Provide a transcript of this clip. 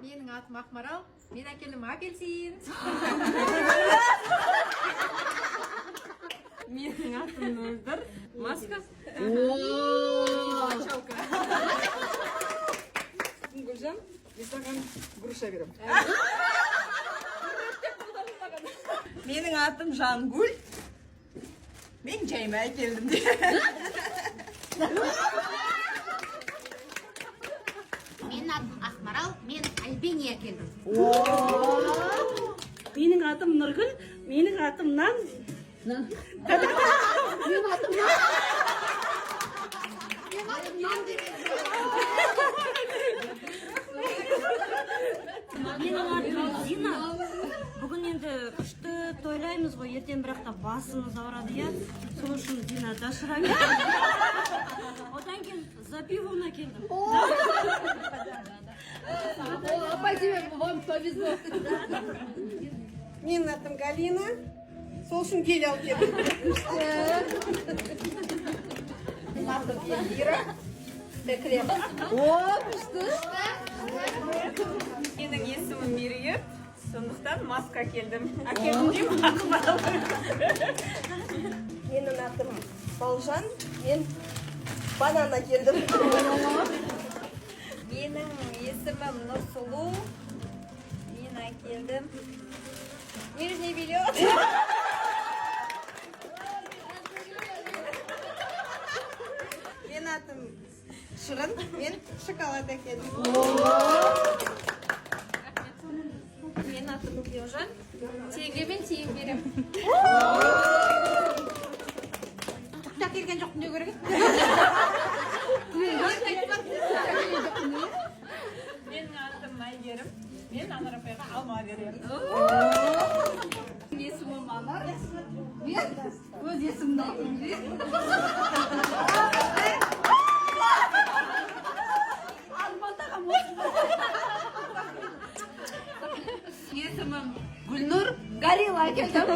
Менің атым Ақмарал, мен әкелдім апельсин. Менің атым Мөлдір. Маска. Гүлжан, мен саған груша беремін. Менің атым Жангүл. Мен жайма келдім. Менің атым Ақмарал, мен Альбения әкелдім. Менің атым Нұргүл, менің атым Нан. Менің атым Менің атым Зина. Бүгін енді күшті тойлаймыз ғой, ертең бірақта басымыз ауырады, иә? Сол үшін Зина дашыра келдім. Одан кейін за пивона келдім. Спасибо, вам повезло. Менің атым Галина. Сол үшін келе алып келдім. Менің атым Эльвира. Крем. Менің есімім Мерейет. Сондықтан маска келдім. Әкелдім деймін, Ақмарал. Менің атым Балжан. Мен банан әкелдім. Менің есімім Нұрсұлу. Мен әкелдім. Нижний Белёт. Менің атым Шырын. Мен шоколад әкелдім. Менің атым Ержан. Теңге мен тиын берем. Құттақ келген жоқпын деу керек. Менің атым Айгерім. Мен Анар апайға алма беремін. Есімім Анар. Мен өз есімімді айтайын. Есімім Гүлнұр. Горилла әкелдім.